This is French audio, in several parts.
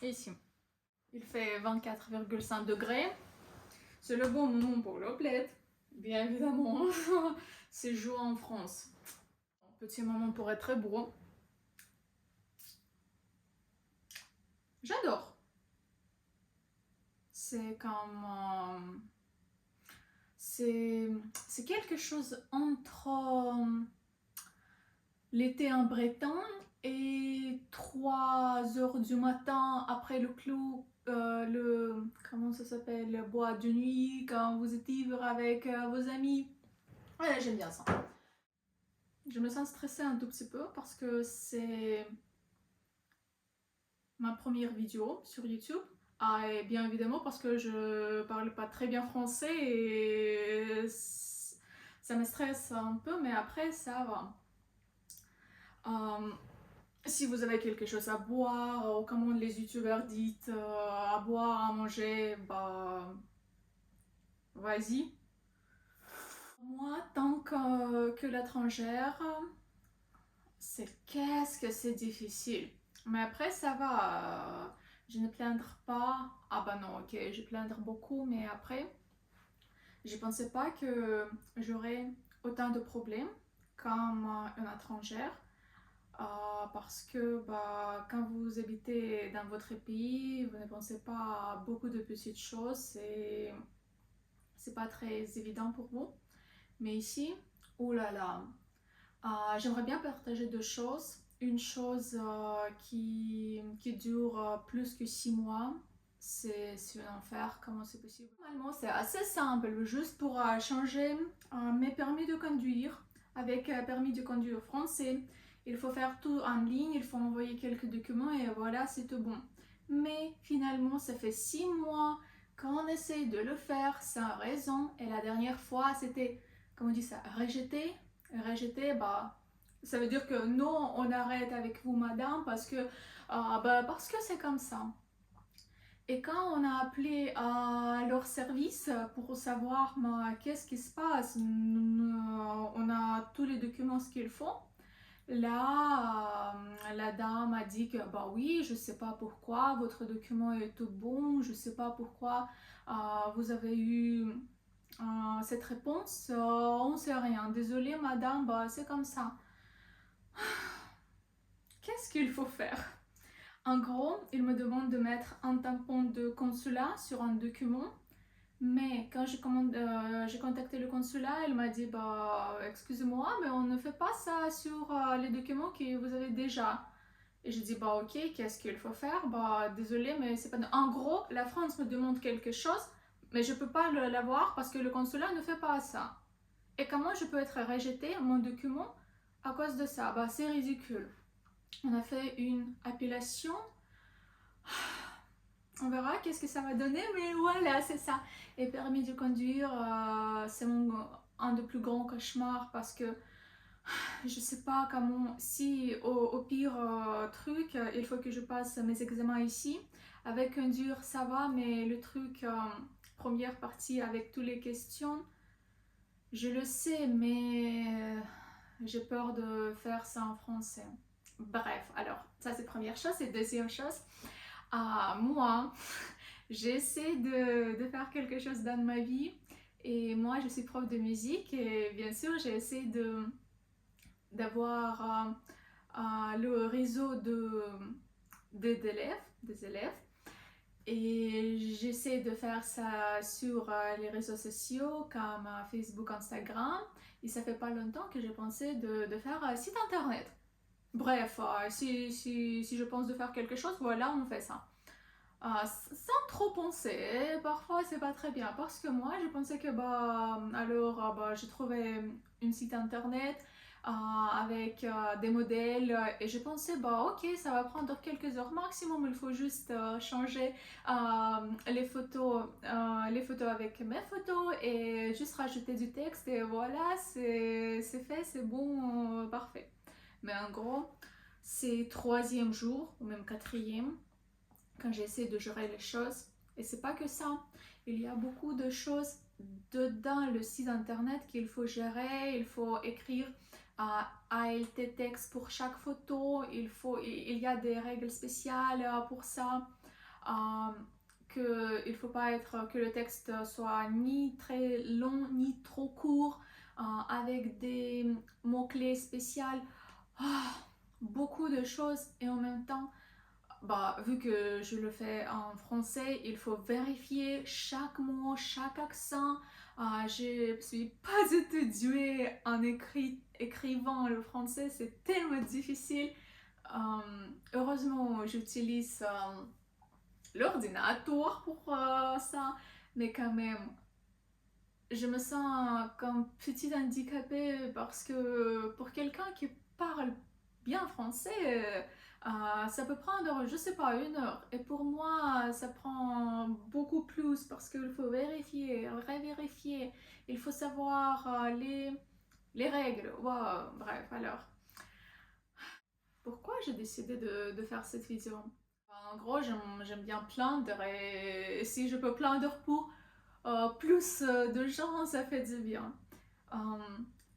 ici. Il fait 24,5 degrés. C'est le bon moment pour le plaid, bien évidemment. C'est jour en France. Petit moment pour être très beau. J'adore. C'est comme... c'est quelque chose entre l'été en Bretagne et 3 heures du matin après le clou, comment ça s'appelle, le bois de nuit, quand vous êtes ivre avec vos amis. Ouais, j'aime bien ça. Je me sens stressée un tout petit peu parce que c'est ma première vidéo sur YouTube. Ah, et bien évidemment parce que je parle pas très bien français et ça me stresse un peu, mais après ça va. Si vous avez quelque chose à boire, ou comme les youtubeurs disent, à boire, à manger, bah vas-y. Moi, tant que l'étrangère, c'est qu'est-ce que c'est difficile. Mais après, ça va. Je ne plaindre pas. Ah bah non, ok, je plaindre beaucoup, mais après, je pensais pas que j'aurais autant de problèmes comme une étrangère. Parce que bah, quand vous habitez dans votre pays, vous ne pensez pas à beaucoup de petites choses et c'est pas très évident pour vous. Mais ici, oh là là, j'aimerais bien partager deux choses. Une chose qui dure plus que 6 mois, c'est un enfer, comment c'est possible? Normalement, c'est assez simple, juste pour changer mes permis de conduire avec permis de conduire français. Il faut faire tout en ligne, il faut envoyer quelques documents et voilà, c'est tout bon. Mais finalement, ça fait 6 mois qu'on essaie de le faire sans raison et la dernière fois, c'était, comment on dit ça, rejeté, bah ça veut dire que non, on arrête avec vous madame parce que c'est comme ça. Et quand on a appelé à leur service pour savoir qu'est-ce qui se passe, on a tous les documents ce qu'il faut. Là, la dame a dit que bah oui, je sais pas pourquoi votre document est tout bon, je sais pas pourquoi vous avez eu cette réponse, on sait rien. Désolée madame, bah c'est comme ça. Qu'est-ce qu'il faut faire? En gros, il me demande de mettre un tampon de consulat sur un document. Mais quand j'ai contacté le consulat, il m'a dit bah excusez-moi, mais on ne fait pas ça sur les documents que vous avez déjà. Et je dis bah ok, qu'est-ce qu'il faut faire? Bah désolé, mais c'est pas. En gros, la France me demande quelque chose, mais je peux pas l'avoir parce que le consulat ne fait pas ça. Et comment je peux être rejeté mon document à cause de ça? Bah c'est ridicule. On a fait une appellation. On verra qu'est-ce que ça va donner, mais voilà, c'est ça. Et permis de conduire, c'est un des plus grands cauchemars parce que je sais pas comment, si au pire truc, il faut que je passe mes examens ici. Avec un dur, ça va, mais le truc, première partie avec toutes les questions, je le sais, mais j'ai peur de faire ça en français. Bref, alors, ça c'est première chose. Et deuxième chose, moi, j'essaie de faire quelque chose dans ma vie. Et moi, je suis prof de musique et bien sûr, j'essaie d'avoir le réseau des élèves. Et j'essaie de faire ça sur les réseaux sociaux comme Facebook, Instagram. Et ça fait pas longtemps que j'ai pensé de faire un site internet. Bref, si je pense de faire quelque chose, voilà, on fait ça. Sans trop penser, et parfois c'est pas très bien parce que moi je pensais que bah j'ai trouvé une site internet avec des modèles et je pensais bah ok, ça va prendre quelques heures maximum, il faut juste changer les photos avec mes photos et juste rajouter du texte et voilà, c'est fait, c'est bon, parfait. Mais en gros, c'est troisième jour ou même quatrième quand j'essaie de gérer les choses. Et c'est pas que ça. Il y a beaucoup de choses dedans le site internet qu'il faut gérer. Il faut écrire alt texte pour chaque photo. Il y a des règles spéciales pour ça. qu'il ne faut pas que le texte soit ni très long ni trop court, avec des mots-clés spéciaux, beaucoup de choses et en même temps, vu que je le fais en français, il faut vérifier chaque mot, chaque accent. Je ne suis pas étudiée en écrivant le français, c'est tellement difficile. Heureusement, j'utilise l'ordinateur pour ça, mais quand même, je me sens comme petite handicapée parce que pour quelqu'un qui parle bien français, ça peut prendre, je sais pas, 1 heure. Et pour moi, ça prend beaucoup plus parce qu'il faut vérifier, revérifier, il faut savoir les règles. Wow, bref, alors, pourquoi j'ai décidé de faire cette vidéo? En gros, j'aime bien plaindre et si je peux plaindre pour plus de gens, ça fait du bien. Euh,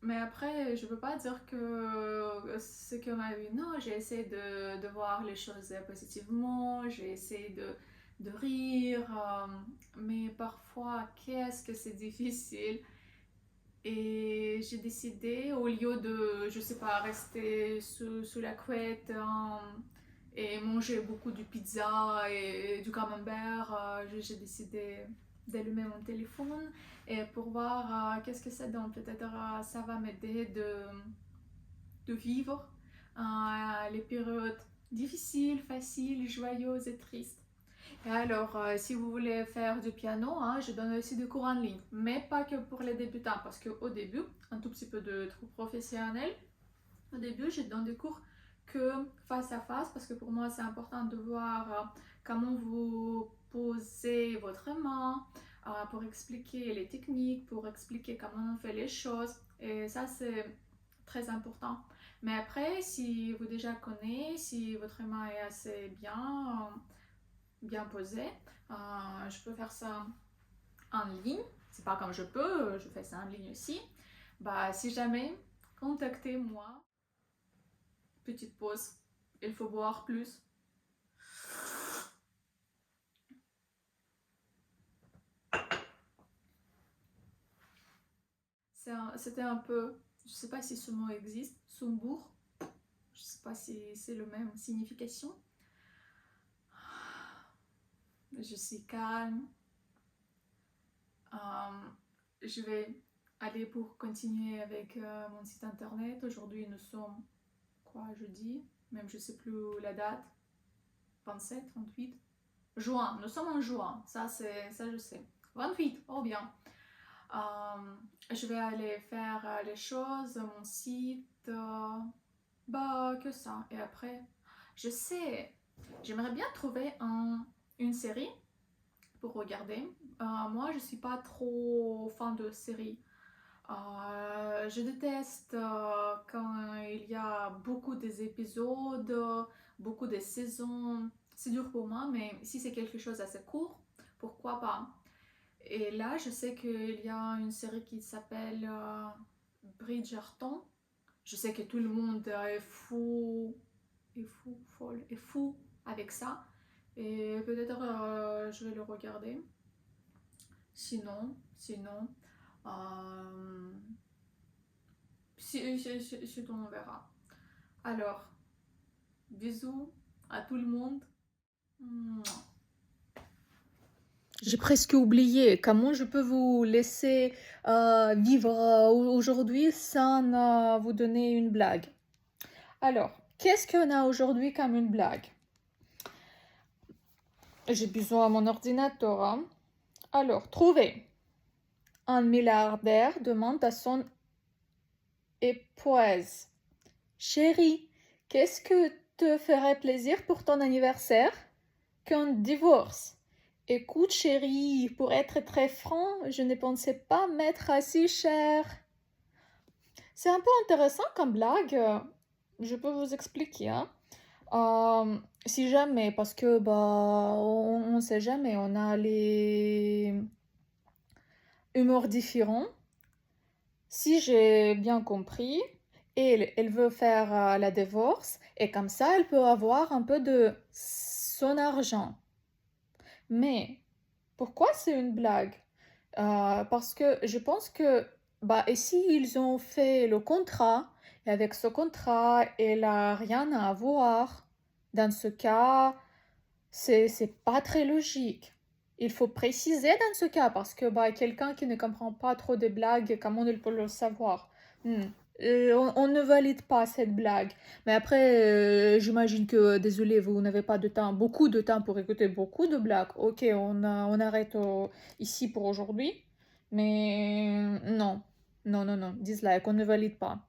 mais après, je veux pas dire que c'est que ma vie. Non, j'ai essayé de voir les choses positivement, j'ai essayé de rire, mais parfois, qu'est-ce que c'est difficile. Et j'ai décidé, au lieu de, je sais pas, rester sous la couette et manger beaucoup de pizza et du camembert, j'ai décidé d'allumer mon téléphone et pour voir qu'est-ce que ça donne. Peut-être ça va m'aider de vivre les périodes difficiles, faciles, joyeuses et tristes. Et alors, si vous voulez faire du piano, je donne aussi des cours en ligne, mais pas que pour les débutants, parce qu'au début, un tout petit peu de trucs professionnels, au début, je donne des cours que face à face, parce que pour moi, c'est important de voir comment vous posez votre main, pour expliquer les techniques, pour expliquer comment on fait les choses, et ça, c'est très important. Mais après, si vous déjà connaissez, si votre main est assez bien posée, je peux faire ça en ligne. C'est pas comme je fais ça en ligne aussi. Si jamais, contactez-moi. Petite pause, il faut boire plus. C'était un peu, je sais pas si ce mot existe, sumbour. Je sais pas si c'est le même signification. Je suis calme. Je vais aller pour continuer avec mon site internet. Aujourd'hui, nous sommes jeudi, même je sais plus la date, 27, 28, juin, nous sommes en juin, ça je sais, 28, oh bien. Je vais aller faire les choses, mon site, que ça. Et après, je sais, j'aimerais bien trouver une série pour regarder. Moi, je suis pas trop fan de séries. Je déteste quand il y a beaucoup des épisodes, beaucoup de saisons. C'est dur pour moi, mais si c'est quelque chose assez court, pourquoi pas? Et là, je sais qu'il y a une série qui s'appelle Bridgerton. Je sais que tout le monde est fou avec ça. Et peut-être je vais le regarder. Sinon, euh, on verra. Alors, bisous à tout le monde. J'ai presque oublié comment je peux vous laisser vivre aujourd'hui sans vous donner une blague. Alors, qu'est-ce qu'on a aujourd'hui comme une blague? J'ai besoin de mon ordinateur. Alors, trouvez. Un milliardaire demande à son épouse: Chérie, qu'est-ce que te ferait plaisir pour ton anniversaire? Qu'un divorce. Écoute, chérie, pour être très franc, je ne pensais pas mettre assez cher. C'est un peu intéressant comme blague. Je peux vous expliquer. Si jamais, parce que on sait jamais, on a les humeurs différents. Si j'ai bien compris, elle veut faire la divorce et comme ça, elle peut avoir un peu de son argent. Mais pourquoi c'est une blague? Parce que je pense que, bah, et si ils ont fait le contrat, et avec ce contrat, elle a rien à voir, dans ce cas, c'est pas très logique. Il faut préciser dans ce cas, parce que bah, quelqu'un qui ne comprend pas trop des blagues, comment il peut le savoir? Hmm. On ne valide pas cette blague. Mais après, j'imagine que, désolé, vous n'avez pas de temps, beaucoup de temps pour écouter beaucoup de blagues. Ok, on arrête ici pour aujourd'hui. Mais non, non, non, non, dislike, on ne valide pas.